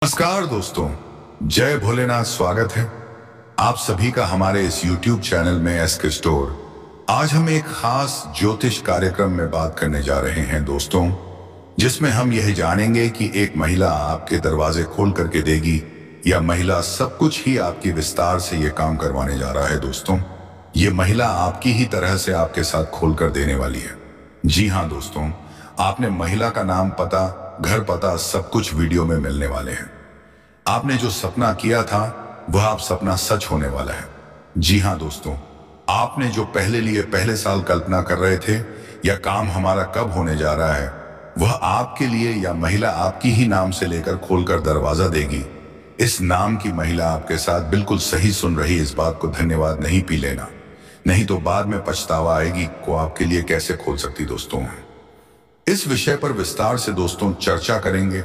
नमस्कार दोस्तों, जय भोलेनाथ। स्वागत है आप सभी का हमारे इस YouTube चैनल में एसके स्टोर। आज हम एक खास ज्योतिष कार्यक्रम में बात करने जा रहे हैं दोस्तों, जिसमें हम यह जानेंगे कि एक महिला आपके दरवाजे खोल करके देगी या महिला सब कुछ ही आपकी विस्तार से ये काम करवाने जा रहा है। दोस्तों, ये महिला आपकी ही तरह से आपके साथ खोल कर देने वाली है। जी हाँ दोस्तों, आपने महिला का नाम, पता, घर पता सब कुछ वीडियो में मिलने वाले हैं। आपने जो सपना किया था वह आप सपना सच होने वाला है। जी हाँ दोस्तों, आपने जो पहले साल कल्पना कर रहे थे या काम हमारा कब होने जा रहा है, वह आपके लिए या महिला आपकी ही नाम से लेकर खोलकर दरवाजा देगी। इस नाम की महिला आपके साथ बिल्कुल सही सुन रही। इस बात को धन्यवाद नहीं पी लेना, नहीं तो बाद में पछतावा आएगी को आपके लिए कैसे खोल सकती। दोस्तों, इस विषय पर विस्तार से दोस्तों चर्चा करेंगे,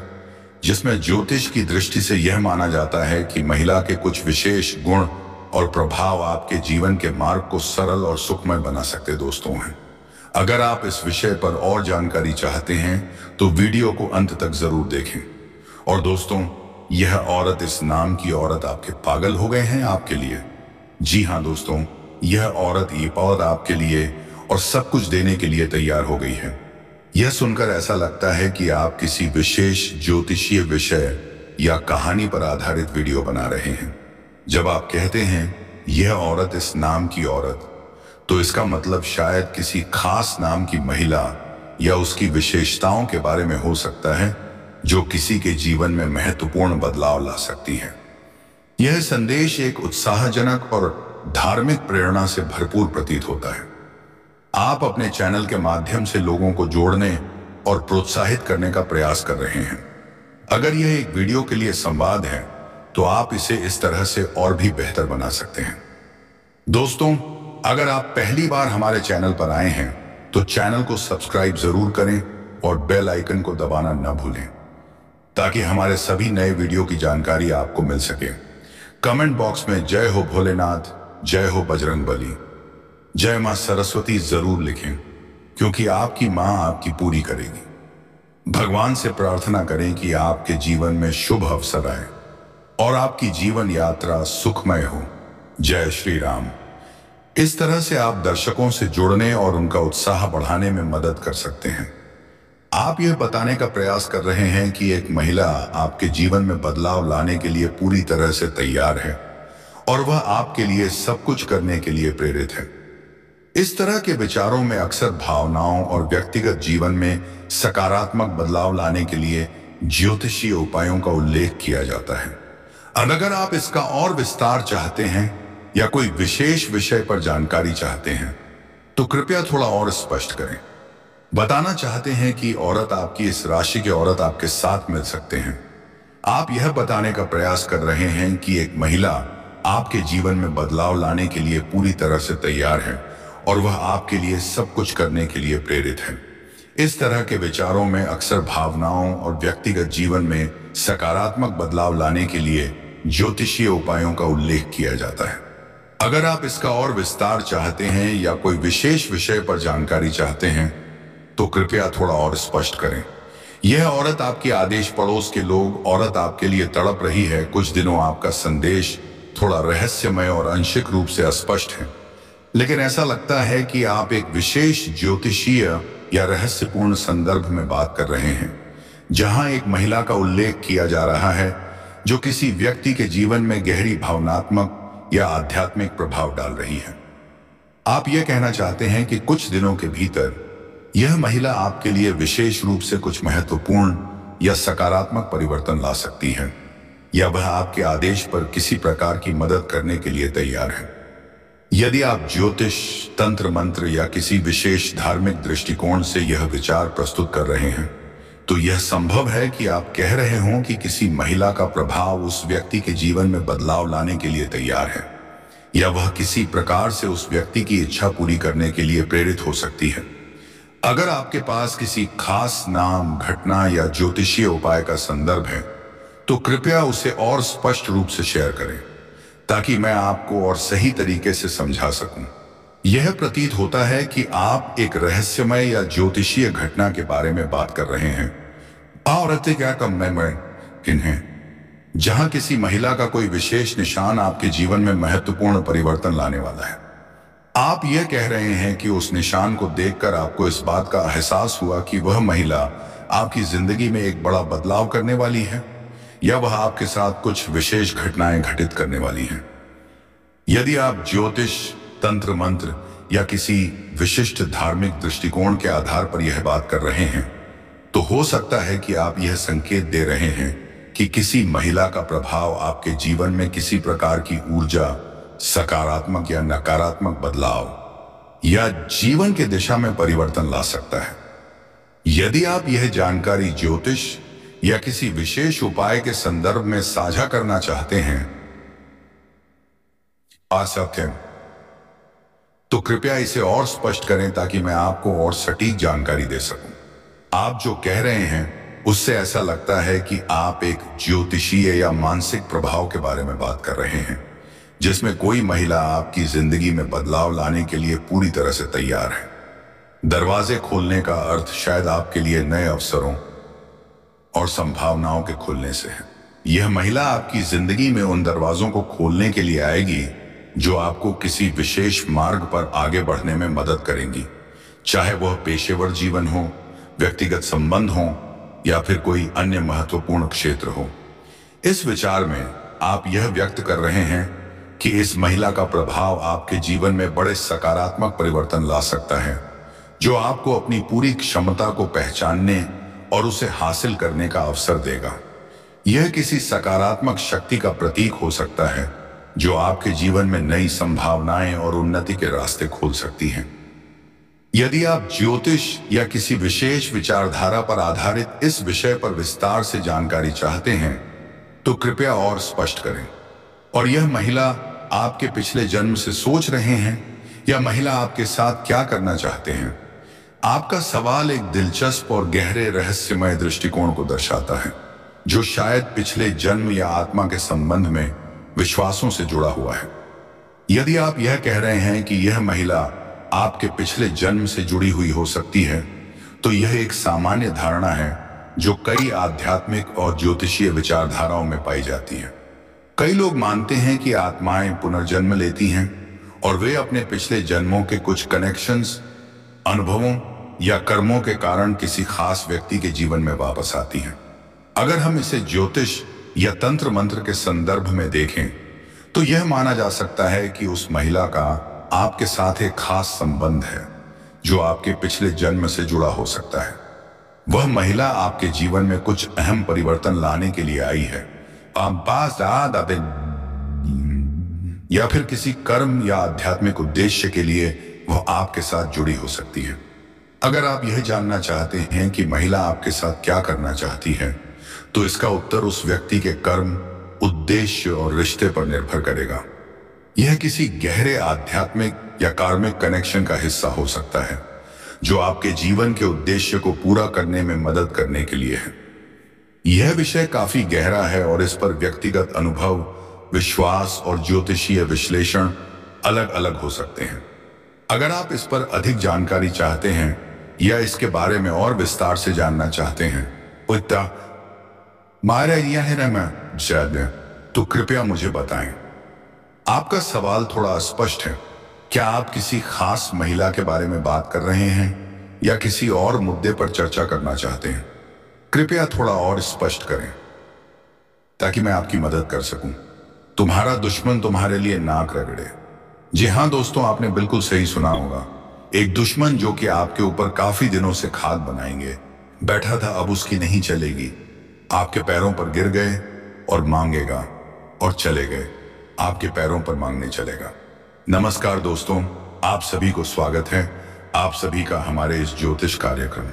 जिसमें ज्योतिष की दृष्टि से यह माना जाता है कि महिला के कुछ विशेष गुण और प्रभाव आपके जीवन के मार्ग को सरल और सुखमय बना सकते दोस्तों हैं। अगर आप इस विषय पर और जानकारी चाहते हैं तो वीडियो को अंत तक जरूर देखें। और दोस्तों, यह औरत, इस नाम की औरत आपके पागल हो गए हैं आपके लिए। जी हाँ दोस्तों, यह औरत, ये औरत आपके लिए और सब कुछ देने के लिए तैयार हो गई है। यह सुनकर ऐसा लगता है कि आप किसी विशेष ज्योतिषीय विषय या कहानी पर आधारित वीडियो बना रहे हैं। जब आप कहते हैं यह औरत, इस नाम की औरत, तो इसका मतलब शायद किसी खास नाम की महिला या उसकी विशेषताओं के बारे में हो सकता है, जो किसी के जीवन में महत्वपूर्ण बदलाव ला सकती है। यह संदेश एक उत्साहजनक और धार्मिक प्रेरणा से भरपूर प्रतीत होता है। आप अपने चैनल के माध्यम से लोगों को जोड़ने और प्रोत्साहित करने का प्रयास कर रहे हैं। अगर यह एक वीडियो के लिए संवाद है तो आप इसे इस तरह से और भी बेहतर बना सकते हैं। दोस्तों, अगर आप पहली बार हमारे चैनल पर आए हैं तो चैनल को सब्सक्राइब जरूर करें और बेल आइकन को दबाना न भूलें, ताकि हमारे सभी नए वीडियो की जानकारी आपको मिल सके। कमेंट बॉक्स में जय हो भोलेनाथ, जय हो बजरंगबली, जय मां सरस्वती जरूर लिखें, क्योंकि आपकी मां आपकी पूरी करेगी। भगवान से प्रार्थना करें कि आपके जीवन में शुभ अवसर आए और आपकी जीवन यात्रा सुखमय हो। जय श्री राम। इस तरह से आप दर्शकों से जुड़ने और उनका उत्साह बढ़ाने में मदद कर सकते हैं। आप यह बताने का प्रयास कर रहे हैं कि एक महिला आपके जीवन में बदलाव लाने के लिए पूरी तरह से तैयार है और वह आपके लिए सब कुछ करने के लिए प्रेरित है। इस तरह के विचारों में अक्सर भावनाओं और व्यक्तिगत जीवन में सकारात्मक बदलाव लाने के लिए ज्योतिषीय उपायों का उल्लेख किया जाता है। अगर आप इसका और विस्तार चाहते हैं या कोई विशेष विषय पर जानकारी चाहते हैं तो कृपया थोड़ा और स्पष्ट करें। बताना चाहते हैं कि औरत आपकी, इस राशि के औरत आपके साथ मिल सकते हैं। आप यह बताने का प्रयास कर रहे हैं कि एक महिला आपके जीवन में बदलाव लाने के लिए पूरी तरह से तैयार है और वह आपके लिए सब कुछ करने के लिए प्रेरित है। इस तरह के विचारों में अक्सर भावनाओं और व्यक्तिगत जीवन में सकारात्मक बदलाव लाने के लिए ज्योतिषीय उपायों का उल्लेख किया जाता है। अगर आप इसका और विस्तार चाहते हैं या कोई विशेष विषय पर जानकारी चाहते हैं तो कृपया थोड़ा और स्पष्ट करें। यह औरत आपकी आदेश पड़ोस के लोग, औरत आपके लिए तड़प रही है। कुछ दिनों आपका संदेश थोड़ा रहस्यमय और आंशिक रूप से अस्पष्ट है, लेकिन ऐसा लगता है कि आप एक विशेष ज्योतिषीय या रहस्यपूर्ण संदर्भ में बात कर रहे हैं, जहां एक महिला का उल्लेख किया जा रहा है जो किसी व्यक्ति के जीवन में गहरी भावनात्मक या आध्यात्मिक प्रभाव डाल रही है। आप यह कहना चाहते हैं कि कुछ दिनों के भीतर यह महिला आपके लिए विशेष रूप से कुछ महत्वपूर्ण या सकारात्मक परिवर्तन ला सकती है, या वह आपके आदेश पर किसी प्रकार की मदद करने के लिए तैयार है। यदि आप ज्योतिष, तंत्र मंत्र या किसी विशेष धार्मिक दृष्टिकोण से यह विचार प्रस्तुत कर रहे हैं तो यह संभव है कि आप कह रहे हों कि किसी महिला का प्रभाव उस व्यक्ति के जीवन में बदलाव लाने के लिए तैयार है, या वह किसी प्रकार से उस व्यक्ति की इच्छा पूरी करने के लिए प्रेरित हो सकती है। अगर आपके पास किसी खास नाम, घटना या ज्योतिषीय उपाय का संदर्भ है तो कृपया उसे और स्पष्ट रूप से शेयर करें, ताकि मैं आपको और सही तरीके से समझा सकूं। यह प्रतीत होता है कि आप एक रहस्यमय या ज्योतिषीय घटना के बारे में बात कर रहे हैं। औरतें क्या कम में किन्हें जहां किसी महिला का कोई विशेष निशान आपके जीवन में महत्वपूर्ण परिवर्तन लाने वाला है। आप यह कह रहे हैं कि उस निशान को देखकर आपको इस बात का एहसास हुआ कि वह महिला आपकी जिंदगी में एक बड़ा बदलाव करने वाली है, या वह आपके साथ कुछ विशेष घटनाएं घटित करने वाली हैं। यदि आप ज्योतिष, तंत्र मंत्र या किसी विशिष्ट धार्मिक दृष्टिकोण के आधार पर यह बात कर रहे हैं, तो हो सकता है कि आप यह संकेत दे रहे हैं कि किसी महिला का प्रभाव आपके जीवन में किसी प्रकार की ऊर्जा, सकारात्मक या नकारात्मक बदलाव या जीवन की दिशा में परिवर्तन ला सकता है। यदि आप यह जानकारी ज्योतिष या किसी विशेष उपाय के संदर्भ में साझा करना चाहते हैं तो कृपया इसे और स्पष्ट करें ताकि मैं आपको और सटीक जानकारी दे सकूं। आप जो कह रहे हैं उससे ऐसा लगता है कि आप एक ज्योतिषीय या मानसिक प्रभाव के बारे में बात कर रहे हैं, जिसमें कोई महिला आपकी जिंदगी में बदलाव लाने के लिए पूरी तरह से तैयार है। दरवाजे खोलने का अर्थ शायद आपके लिए नए अवसरों और संभावनाओं के खुलने से है। यह महिला आपकी जिंदगी में उन दरवाजों को खोलने के लिए आएगी जो आपको किसी विशेष मार्ग पर आगे बढ़ने में मदद करेंगी, चाहे वह पेशेवर जीवन हो, व्यक्तिगत संबंध हो या फिर कोई अन्य महत्वपूर्ण क्षेत्र हो। इस विचार में आप यह व्यक्त कर रहे हैं कि इस महिला का प्रभाव आपके जीवन में बड़े सकारात्मक परिवर्तन ला सकता है, जो आपको अपनी पूरी क्षमता को पहचानने और उसे हासिल करने का अवसर देगा। यह किसी सकारात्मक शक्ति का प्रतीक हो सकता है जो आपके जीवन में नई संभावनाएं और उन्नति के रास्ते खोल सकती हैं। यदि आप ज्योतिष या किसी विशेष विचारधारा पर आधारित इस विषय पर विस्तार से जानकारी चाहते हैं तो कृपया और स्पष्ट करें। और यह महिला आपके पिछले जन्म से सोच रहे हैं या महिला आपके साथ क्या करना चाहते हैं? आपका सवाल एक दिलचस्प और गहरे रहस्यमय दृष्टिकोण को दर्शाता है, जो शायद पिछले जन्म या आत्मा के संबंध में विश्वासों से जुड़ा हुआ है। यदि आप यह कह रहे हैं कि यह महिला आपके पिछले जन्म से जुड़ी हुई हो सकती है, तो यह एक सामान्य धारणा है जो कई आध्यात्मिक और ज्योतिषीय विचारधाराओं में पाई जाती है। कई लोग मानते हैं कि आत्माएं पुनर्जन्म लेती हैं और वे अपने पिछले जन्मों के कुछ कनेक्शंस, अनुभवों या कर्मों के कारण किसी खास व्यक्ति के जीवन में वापस आती हैं। अगर हम इसे ज्योतिष या तंत्र मंत्र के संदर्भ में देखें तो यह माना जा सकता है कि उस महिला का आपके साथ एक खास संबंध है जो आपके पिछले जन्म से जुड़ा हो सकता है। वह महिला आपके जीवन में कुछ अहम परिवर्तन लाने के लिए आई है, या फिर किसी कर्म या आध्यात्मिक उद्देश्य के लिए वह आपके साथ जुड़ी हो सकती है। अगर आप यह जानना चाहते हैं कि महिला आपके साथ क्या करना चाहती है, तो इसका उत्तर उस व्यक्ति के कर्म, उद्देश्य और रिश्ते पर निर्भर करेगा। यह किसी गहरे आध्यात्मिक या कार्मिक कनेक्शन का हिस्सा हो सकता है जो आपके जीवन के उद्देश्य को पूरा करने में मदद करने के लिए है। यह विषय काफी गहरा है और इस पर व्यक्तिगत अनुभव, विश्वास और ज्योतिषीय विश्लेषण अलग अलग हो सकते हैं। अगर आप इस पर अधिक जानकारी चाहते हैं या इसके बारे में और विस्तार से जानना चाहते हैं तो कृपया मुझे बताएं। आपका सवाल थोड़ा अस्पष्ट है। क्या आप किसी खास महिला के बारे में बात कर रहे हैं या किसी और मुद्दे पर चर्चा करना चाहते हैं? कृपया थोड़ा और स्पष्ट करें ताकि मैं आपकी मदद कर सकूं। तुम्हारा दुश्मन तुम्हारे लिए नाक रगड़े। जी हाँ दोस्तों, आपने बिल्कुल सही सुना होगा। एक दुश्मन जो कि आपके ऊपर काफी दिनों से खाद बनाएंगे बैठा था, अब उसकी नहीं चलेगी। आपके पैरों पर गिर गए और मांगेगा और चले गए, आपके पैरों पर मांगने चलेगा। नमस्कार दोस्तों, आप सभी को स्वागत है आप सभी का हमारे इस ज्योतिष कार्यक्रम।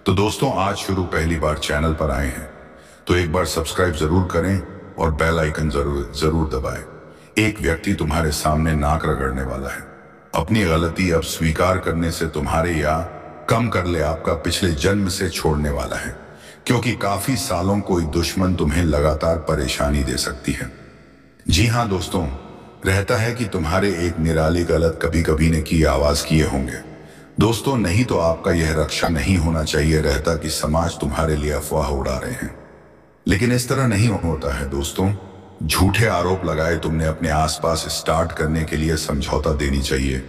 तो दोस्तों, आज शुरू पहली बार चैनल पर आए हैं तो एक बार सब्सक्राइब जरूर करें और बेल आइकन जरूर दबाएं। एक व्यक्ति तुम्हारे सामने नाक रगड़ने वाला है। अपनी गलती अब स्वीकार करने से तुम्हारे या कम कर ले आपका पिछले जन्म से छोड़ने वाला है, क्योंकि काफी सालों कोई दुश्मन तुम्हें लगातार परेशानी दे सकती है। जी हाँ दोस्तों, रहता है कि तुम्हारे एक निराली गलत कभी कभी ने की आवाज किए होंगे दोस्तों, नहीं तो आपका यह रक्षा नहीं होना चाहिए रहता कि समाज तुम्हारे लिए अफवाह उड़ा रहे हैं। लेकिन इस तरह नहीं होता है दोस्तों। झूठे आरोप लगाए तुमने अपने आसपास स्टार्ट करने के लिए समझौता देनी चाहिए,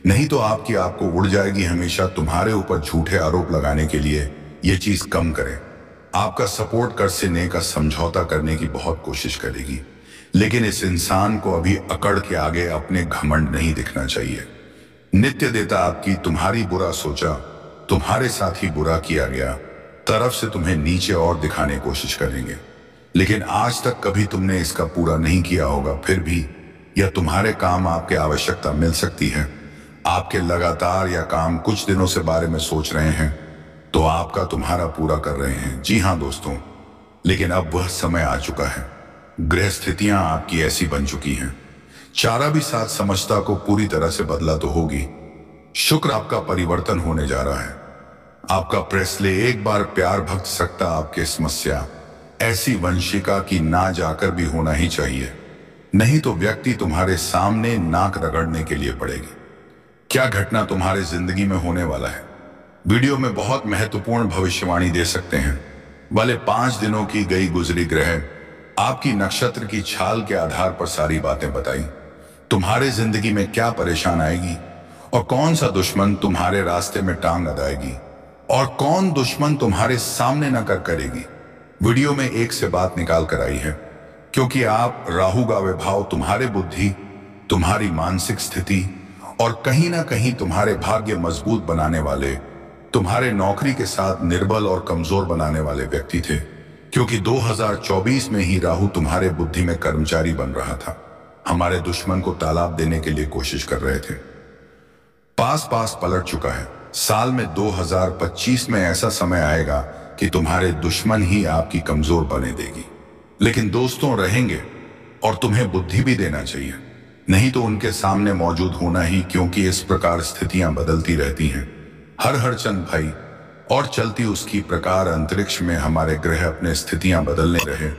नहीं तो आपकी आपको उड़ जाएगी। हमेशा तुम्हारे ऊपर झूठे आरोप लगाने के लिए ये चीज कम करें। आपका सपोर्ट कर से का समझौता करने की बहुत कोशिश करेगी, लेकिन इस इंसान को अभी अकड़ के आगे अपने घमंड नहीं दिखना चाहिए। नित्य देता आपकी तुम्हारी बुरा सोचा, तुम्हारे साथ ही बुरा किया गया तरफ से तुम्हें नीचे और दिखाने की कोशिश करेंगे, लेकिन आज तक कभी तुमने इसका पूरा नहीं किया होगा। फिर भी यह तुम्हारे काम आपके आवश्यकता मिल सकती है। आपके लगातार या काम कुछ दिनों से बारे में सोच रहे हैं तो आपका तुम्हारा पूरा कर रहे हैं। जी हाँ दोस्तों, लेकिन अब वह समय आ चुका है। ग्रह स्थितियां आपकी ऐसी बन चुकी हैं। चारा भी साथ समझता को पूरी तरह से बदला तो होगी। शुक्र आपका परिवर्तन होने जा रहा है। आपका प्रेसले एक बार प्यार भक्त सकता आपके समस्या ऐसी वंशिका की ना जाकर भी होना ही चाहिए, नहीं तो व्यक्ति तुम्हारे सामने नाक रगड़ने के लिए पड़ेगी। क्या घटना तुम्हारे जिंदगी में होने वाला है, वीडियो में बहुत महत्वपूर्ण भविष्यवाणी दे सकते हैं। वाले 5 दिनों की गई गुजरी ग्रह आपकी नक्षत्र की छाल के आधार पर सारी बातें बताई। तुम्हारे जिंदगी में क्या परेशान आएगी और कौन सा दुश्मन तुम्हारे रास्ते में टांग अदाएगी और कौन दुश्मन तुम्हारे सामने न कर करेगी। वीडियो में एक से बात निकाल कर आई है, क्योंकि आप राहु का विभाव तुम्हारे बुद्धि, तुम्हारी मानसिक स्थिति और कहीं ना कहीं तुम्हारे भाग्य मजबूत बनाने वाले, तुम्हारे नौकरी के साथ निर्बल और कमजोर बनाने वाले व्यक्ति थे। क्योंकि 2024 में ही राहु तुम्हारे बुद्धि में कर्मचारी बन रहा था। हमारे दुश्मन को तालाब देने के लिए कोशिश कर रहे थे। पास पास पलट चुका है। साल में 2025 में ऐसा समय आएगा कि तुम्हारे दुश्मन ही आपकी कमजोर बने देगी, लेकिन दोस्तों रहेंगे और तुम्हें बुद्धि भी देना चाहिए, नहीं तो उनके सामने मौजूद होना ही, क्योंकि इस प्रकार स्थितियां बदलती रहती हैं। हर चंद भाई और चलती उसकी प्रकार अंतरिक्ष में हमारे ग्रह अपने स्थितियां बदलने रहे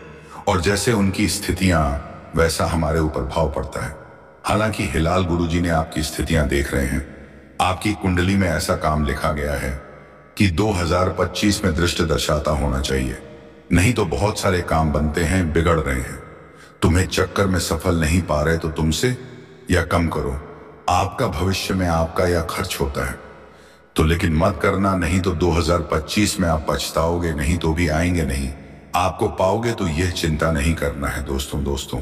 और जैसे उनकी स्थितियां वैसा हमारे ऊपर भाव पड़ता है। हालांकि हिलाल गुरुजी ने आपकी स्थितियां देख रहे हैं। आपकी कुंडली में ऐसा काम लिखा गया है कि 2025 में दृष्टि दर्शाता होना चाहिए, नहीं तो बहुत सारे काम बनते हैं, बिगड़ रहे हैं। तुम्हें चक्कर में सफल नहीं पा रहे तो तुमसे या कम करो। आपका भविष्य में आपका या खर्च होता है तो, लेकिन मत करना, नहीं तो 2025 में आप पछताओगे, नहीं तो भी आएंगे नहीं। आपको पाओगे तो यह चिंता नहीं करना है। दोस्तों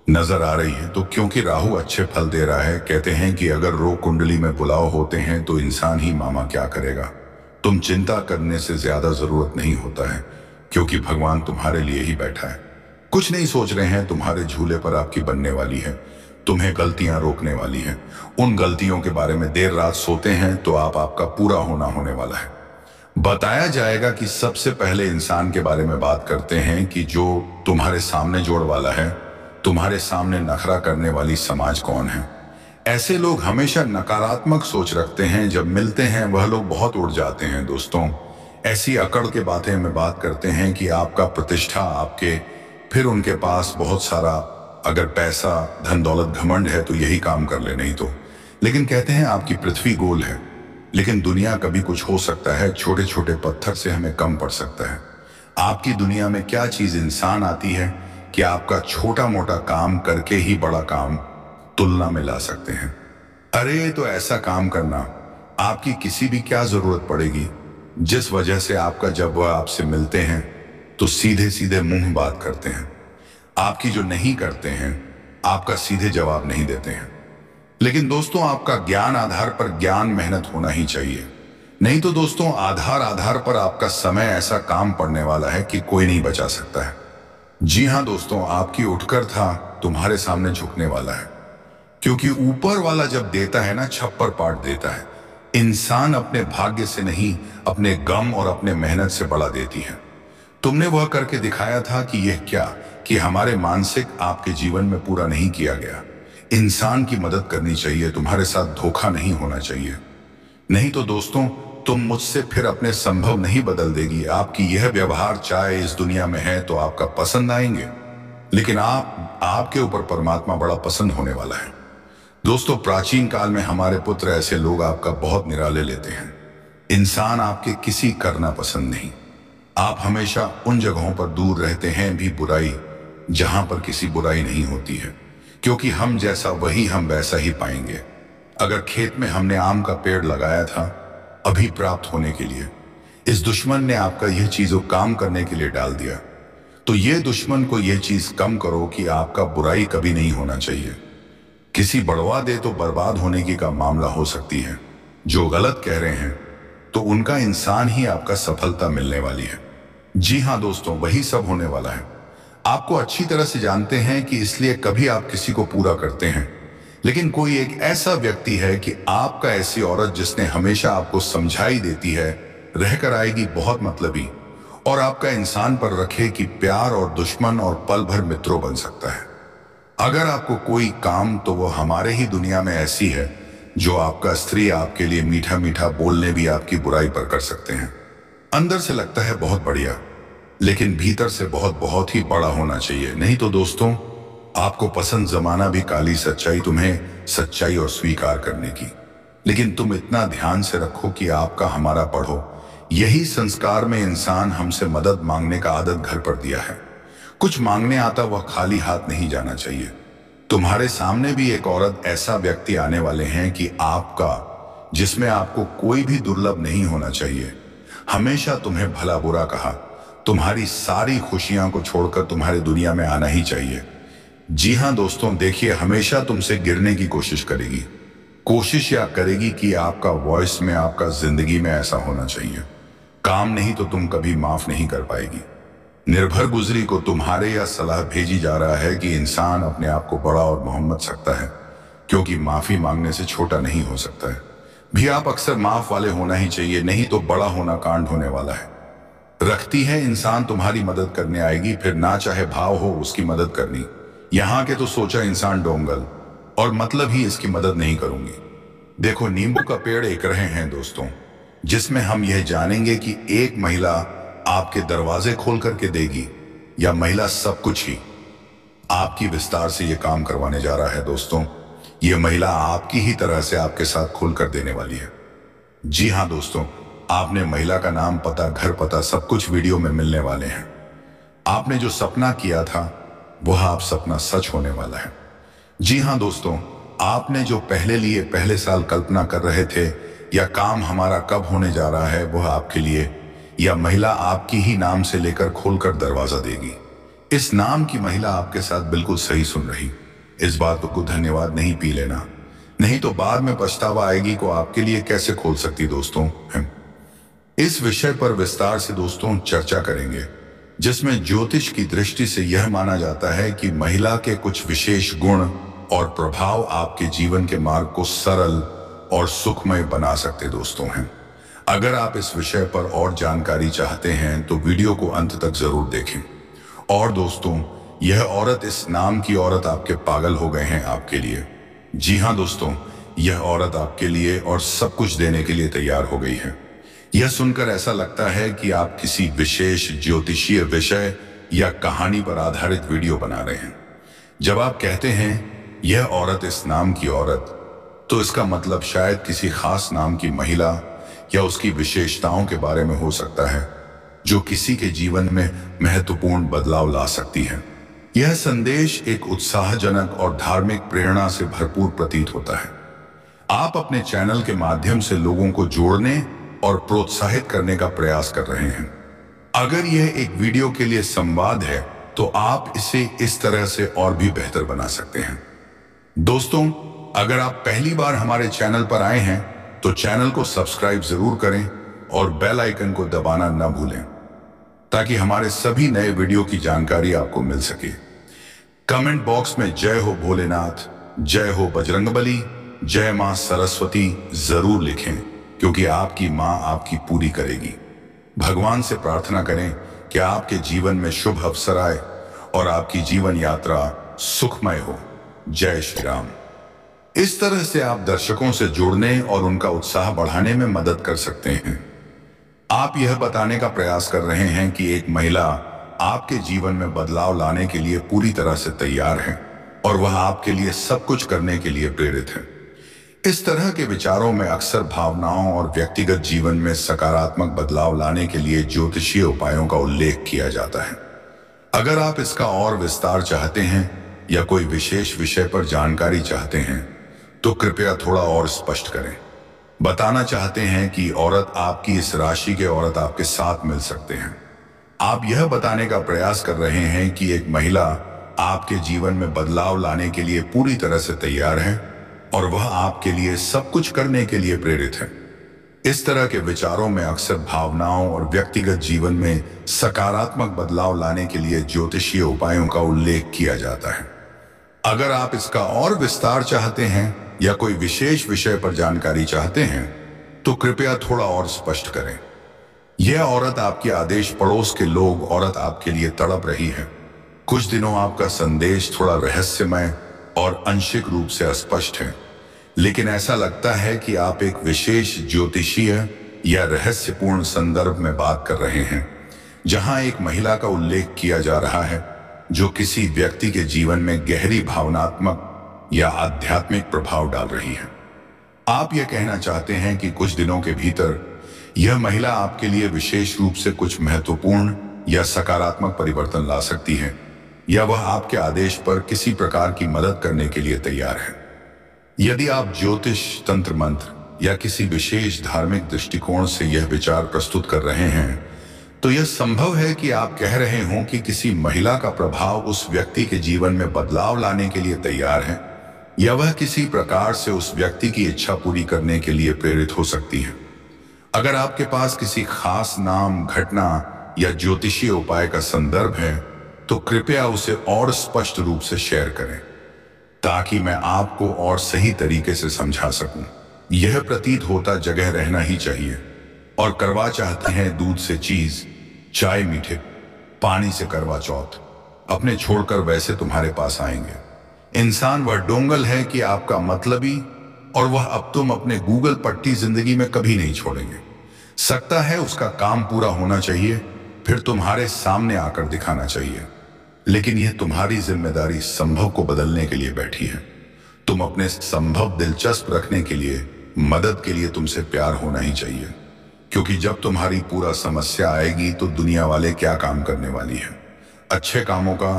नजर आ रही है तो, क्योंकि राहु अच्छे फल दे रहा है। कहते हैं कि अगर रोग कुंडली में पुलाव होते हैं तो इंसान ही मामा क्या करेगा। तुम चिंता करने से ज्यादा जरूरत नहीं होता है, क्योंकि भगवान तुम्हारे लिए ही बैठा है। कुछ नहीं सोच रहे हैं, तुम्हारे झूले पर आपकी बनने वाली है, तुम्हें गलतियां रोकने वाली है। उन गलतियों के बारे में देर रात सोते हैं तो आपका पूरा होने वाला है। बताया जाएगा कि सबसे पहले इंसान के बारे में बात करते हैं कि जो तुम्हारे सामने जोड़ वाला है, तुम्हारे सामने नखरा करने वाली समाज कौन है। ऐसे लोग हमेशा नकारात्मक सोच रखते हैं, जब मिलते हैं वह लोग बहुत उड़ जाते हैं। दोस्तों ऐसी अकड़ के बातें में बात करते हैं कि आपका प्रतिष्ठा आपके, फिर उनके पास बहुत सारा अगर पैसा धन दौलत घमंड है तो यही काम कर ले, नहीं तो। लेकिन कहते हैं आपकी पृथ्वी गोल है, लेकिन दुनिया कभी कुछ हो सकता है। छोटे छोटे पत्थर से हमें कम पड़ सकता है। आपकी दुनिया में क्या चीज इंसान आती है कि आपका छोटा मोटा काम करके ही बड़ा काम तुलना में ला सकते हैं। अरे तो ऐसा काम करना आपकी किसी भी क्या जरूरत पड़ेगी, जिस वजह से आपका जब वह आपसे मिलते हैं तो सीधे सीधे मुंह बात करते हैं। आपकी जो नहीं करते हैं, आपका सीधे जवाब नहीं देते हैं। लेकिन दोस्तों आपका ज्ञान आधार पर ज्ञान मेहनत होना ही चाहिए, नहीं तो दोस्तों आधार पर आपका समय ऐसा काम पड़ने वाला है कि कोई नहीं बचा सकता है। जी हाँ दोस्तों, आपकी उठकर था तुम्हारे सामने झुकने वाला है, क्योंकि ऊपर वाला जब देता है ना, छप्पर पाट देता है। इंसान अपने भाग्य से नहीं, अपने गम और अपने मेहनत से बड़ा देती है। तुमने वह करके दिखाया था कि यह क्या कि हमारे मानसिक आपके जीवन में पूरा नहीं किया गया। इंसान की मदद करनी चाहिए, तुम्हारे साथ धोखा नहीं होना चाहिए, नहीं तो दोस्तों तुम मुझसे फिर अपने संभव नहीं बदल देगी। आपकी यह व्यवहार चाहे इस दुनिया में है तो आपका पसंद आएंगे, लेकिन आपके ऊपर परमात्मा बड़ा पसंद होने वाला है। दोस्तों प्राचीन काल में हमारे पुत्र ऐसे लोग आपका बहुत निराले लेते हैं। इंसान आपके किसी करना पसंद नहीं, आप हमेशा उन जगहों पर दूर रहते हैं भी बुराई जहां पर किसी बुराई नहीं होती है, क्योंकि हम जैसा वही हम वैसा ही पाएंगे। अगर खेत में हमने आम का पेड़ लगाया था अभी प्राप्त होने के लिए, इस दुश्मन ने आपका यह चीजों काम करने के लिए डाल दिया, तो ये दुश्मन को यह चीज कम करो कि आपका बुराई कभी नहीं होना चाहिए। किसी बढ़वा दे तो बर्बाद होने की का मामला हो सकती है। जो गलत कह रहे हैं तो उनका इंसान ही आपका सफलता मिलने वाली है। जी हाँ दोस्तों, वही सब होने वाला है। आपको अच्छी तरह से जानते हैं कि इसलिए कभी आप किसी को पूरा करते हैं, लेकिन कोई एक ऐसा व्यक्ति है कि आपका ऐसी औरत जिसने हमेशा आपको समझाई देती है रहकर आएगी बहुत मतलबी, और आपका इंसान पर रखे कि प्यार और दुश्मन और पल भर मित्रों बन सकता है। अगर आपको कोई काम तो वो हमारे ही दुनिया में ऐसी है जो आपका स्त्री आपके लिए मीठा मीठा बोलने भी आपकी बुराई पर कर सकते हैं। अंदर से लगता है बहुत बढ़िया, लेकिन भीतर से बहुत बहुत ही बड़ा होना चाहिए। नहीं तो दोस्तों, आपको पसंद जमाना भी काली सच्चाई तुम्हें सच्चाई और स्वीकार करने की, लेकिन तुम इतना ध्यान से रखो कि आपका हमारा पढ़ो। यही संस्कार में इंसान हमसे मदद मांगने का आदत घर पर दिया है। कुछ मांगने आता वह खाली हाथ नहीं जाना चाहिए। तुम्हारे सामने भी एक औरत ऐसा व्यक्ति आने वाले हैं कि आपका, जिसमें आपको कोई भी दुर्लभ नहीं होना चाहिए। हमेशा तुम्हें भला बुरा कहा, तुम्हारी सारी खुशियां को छोड़कर तुम्हारे दुनिया में आना ही चाहिए। जी हाँ दोस्तों, देखिए, हमेशा तुमसे गिरने की कोशिश करेगी। कोशिश या करेगी कि आपका वॉइस में, आपका जिंदगी में ऐसा होना चाहिए। काम नहीं तो तुम कभी माफ नहीं कर पाएगी। निर्भर गुजरी को तुम्हारे या सलाह भेजी जा रहा है कि इंसान अपने आप को बड़ा और मोहम्मद सकता है, क्योंकि माफी मांगने से छोटा नहीं हो सकता है। भी आप अक्सर माफ वाले होना ही चाहिए, नहीं तो बड़ा होना कांड होने वाला है। रखती है इंसान तुम्हारी मदद करने आएगी, फिर ना चाहे भाव हो उसकी मदद करनी। यहाँ के तो सोचा इंसान डोंगल, और मतलब ही इसकी मदद नहीं करूंगी। देखो, नींबू का पेड़ एक रहे हैं दोस्तों, जिसमें हम यह जानेंगे कि एक महिला आपके दरवाजे खोल करके देगी या महिला सब कुछ ही आपकी विस्तार से यह काम करवाने जा रहा है। दोस्तों, यह महिला आपकी ही तरह से आपके साथ खोल कर देने वाली है। जी हाँ दोस्तों, आपने महिला का नाम, पता, घर पता सब कुछ वीडियो में मिलने वाले हैं। आपने जो सपना किया था वह आप सपना सच होने वाला है। जी हाँ दोस्तों, आपने जो पहले साल कल्पना कर रहे थे या काम हमारा कब होने जा रहा है, वह आपके लिए या महिला आपकी ही नाम से लेकर खोलकर दरवाजा देगी। इस नाम की महिला आपके साथ बिल्कुल सही सुन रही। इस बात को धन्यवाद नहीं पी लेना, नहीं तो बाद में पछतावा आएगी को आपके लिए कैसे खोल सकती। दोस्तों, हम इस विषय पर विस्तार से दोस्तों चर्चा करेंगे, जिसमें ज्योतिष की दृष्टि से यह माना जाता है कि महिला के कुछ विशेष गुण और प्रभाव आपके जीवन के मार्ग को सरल और सुखमय बना सकते दोस्तों हैं। अगर आप इस विषय पर और जानकारी चाहते हैं तो वीडियो को अंत तक जरूर देखें। और दोस्तों, यह औरत, इस नाम की औरत आपके पागल हो गए हैं आपके लिए। जी हाँ दोस्तों, यह औरत आपके लिए और सब कुछ देने के लिए तैयार हो गई है। यह सुनकर ऐसा लगता है कि आप किसी विशेष ज्योतिषीय विषय या कहानी पर आधारित वीडियो बना रहे हैं। जब आप कहते हैं यह औरत, इस नाम की औरत, तो इसका मतलब शायद किसी खास नाम की महिला या उसकी विशेषताओं के बारे में हो सकता है, जो किसी के जीवन में महत्वपूर्ण बदलाव ला सकती है। यह संदेश एक उत्साहजनक और धार्मिक प्रेरणा से भरपूर प्रतीत होता है। आप अपने चैनल के माध्यम से लोगों को जोड़ने और प्रोत्साहित करने का प्रयास कर रहे हैं। अगर यह एक वीडियो के लिए संवाद है तो आप इसे इस तरह से और भी बेहतर बना सकते हैं। दोस्तों, अगर आप पहली बार हमारे चैनल पर आए हैं तो चैनल को सब्सक्राइब जरूर करें और बेल आइकन को दबाना न भूलें, ताकि हमारे सभी नए वीडियो की जानकारी आपको मिल सके। कमेंट बॉक्स में जय हो भोलेनाथ, जय हो बजरंगबली, जय मां सरस्वती जरूर लिखें, क्योंकि आपकी मां आपकी पूरी करेगी। भगवान से प्रार्थना करें कि आपके जीवन में शुभ अवसर आए और आपकी जीवन यात्रा सुखमय हो। जय श्री राम। इस तरह से आप दर्शकों से जुड़ने और उनका उत्साह बढ़ाने में मदद कर सकते हैं। आप यह बताने का प्रयास कर रहे हैं कि एक महिला आपके जीवन में बदलाव लाने के लिए पूरी तरह से तैयार है और वह आपके लिए सब कुछ करने के लिए प्रेरित है। इस तरह के विचारों में अक्सर भावनाओं और व्यक्तिगत जीवन में सकारात्मक बदलाव लाने के लिए ज्योतिषीय उपायों का उल्लेख किया जाता है। अगर आप इसका और विस्तार चाहते हैं या कोई विशेष विषय पर जानकारी चाहते हैं तो कृपया थोड़ा और स्पष्ट करें। बताना चाहते हैं कि औरत आपकी इस राशि के औरत आपके साथ मिल सकते हैं। आप यह बताने का प्रयास कर रहे हैं कि एक महिला आपके जीवन में बदलाव लाने के लिए पूरी तरह से तैयार है और वह आपके लिए सब कुछ करने के लिए प्रेरित है। इस तरह के विचारों में अक्सर भावनाओं और व्यक्तिगत जीवन में सकारात्मक बदलाव लाने के लिए ज्योतिषीय उपायों का उल्लेख किया जाता है। अगर आप इसका और विस्तार चाहते हैं या कोई विशेष विषय पर जानकारी चाहते हैं तो कृपया थोड़ा और स्पष्ट करें। यह औरत आपके आदेश पड़ोस के लोग औरत आपके लिए तड़प रही है। कुछ दिनों आपका संदेश थोड़ा रहस्यमय और आंशिक रूप से अस्पष्ट है, लेकिन ऐसा लगता है कि आप एक विशेष ज्योतिषीय या रहस्यपूर्ण संदर्भ में बात कर रहे हैं जहां एक महिला का उल्लेख किया जा रहा है जो किसी व्यक्ति के जीवन में गहरी भावनात्मक या आध्यात्मिक प्रभाव डाल रही है। आप यह कहना चाहते हैं कि कुछ दिनों के भीतर यह महिला आपके लिए विशेष रूप से कुछ महत्वपूर्ण या सकारात्मक परिवर्तन ला सकती है, या वह आपके आदेश पर किसी प्रकार की मदद करने के लिए तैयार है। यदि आप ज्योतिष, तंत्र मंत्र या किसी विशेष धार्मिक दृष्टिकोण से यह विचार प्रस्तुत कर रहे हैं तो यह संभव है कि आप कह रहे हों कि किसी महिला का प्रभाव उस व्यक्ति के जीवन में बदलाव लाने के लिए तैयार है, या वह किसी प्रकार से उस व्यक्ति की इच्छा पूरी करने के लिए प्रेरित हो सकती है। अगर आपके पास किसी खास नाम, घटना या ज्योतिषीय उपाय का संदर्भ है तो कृपया उसे और स्पष्ट रूप से शेयर करें ताकि मैं आपको और सही तरीके से समझा सकूं। यह प्रतीत होता जगह रहना ही चाहिए और करवा चाहते हैं दूध से चीज, चाय मीठे पानी से करवा चौथ, अपने छोड़कर वैसे तुम्हारे पास आएंगे। इंसान वह डोंगल है कि आपका मतलबी, और वह अब तुम अपने गूगल पट्टी जिंदगी में कभी नहीं छोड़ेंगे। सकता है उसका काम पूरा होना चाहिए, फिर तुम्हारे सामने आकर दिखाना चाहिए, लेकिन यह तुम्हारी जिम्मेदारी संभव को बदलने के लिए बैठी है। तुम अपने संभव दिलचस्प रखने के लिए, मदद के लिए तुमसे प्यार होना ही चाहिए, क्योंकि जब तुम्हारी पूरा समस्या आएगी तो दुनिया वाले क्या काम करने वाली है। अच्छे कामों का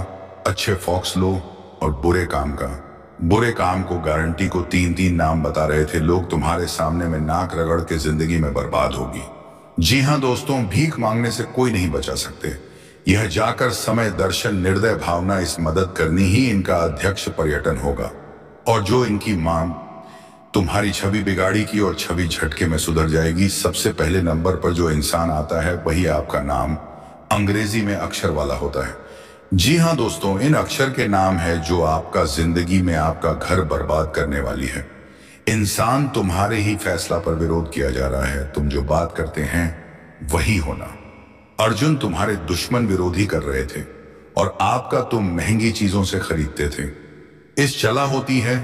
अच्छे फॉक्स लो और बुरे काम को गारंटी को 3-3 नाम बता रहे थे लोग। तुम्हारे सामने में नाक रगड़ के जिंदगी में बर्बाद होगी। जी हाँ दोस्तों, भीख मांगने से कोई नहीं बचा सकते। यह जाकर समय, दर्शन, निर्दय भावना, इस मदद करनी ही इनका अध्यक्ष पर्यटन होगा। और जो इनकी मांग तुम्हारी छवि बिगाड़ी की और छवि झटके में सुधर जाएगी। सबसे पहले नंबर पर जो इंसान आता है वही आपका नाम अंग्रेजी में अक्षर वाला होता है। जी हाँ दोस्तों, इन अक्षर के नाम है जो आपका जिंदगी में आपका घर बर्बाद करने वाली है। इंसान तुम्हारे ही फैसला पर विरोध किया जा रहा है। तुम जो बात करते हैं वही होना। अर्जुन तुम्हारे दुश्मन विरोधी कर रहे थे और आपका तुम महंगी चीजों से खरीदते थे। इस चला होती है,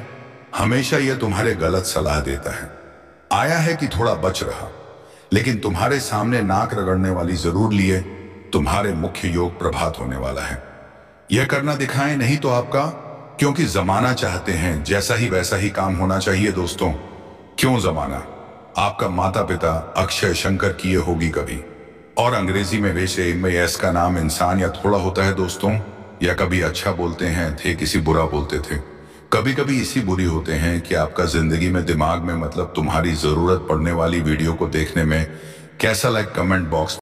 हमेशा यह तुम्हारे गलत सलाह देता है। आया है कि थोड़ा बच रहा, लेकिन तुम्हारे सामने नाक रगड़ने वाली जरूर लिए। तुम्हारे मुख्य योग प्रभात होने वाला है। यह करना दिखाएं नहीं तो आपका, क्योंकि जमाना चाहते हैं जैसा ही वैसा ही काम होना चाहिए। दोस्तों, क्यों जमाना? आपका माता पिता अक्षय शंकर किए होगी कभी, और अंग्रेजी में वैसे एस का नाम इंसान या थोड़ा होता है दोस्तों, या कभी अच्छा बोलते हैं थे, किसी बुरा बोलते थे। कभी कभी इसी बुरी होते हैं कि आपका जिंदगी में दिमाग में, मतलब तुम्हारी जरूरत पड़ने वाली वीडियो को देखने में कैसा, लाइक कमेंट बॉक्स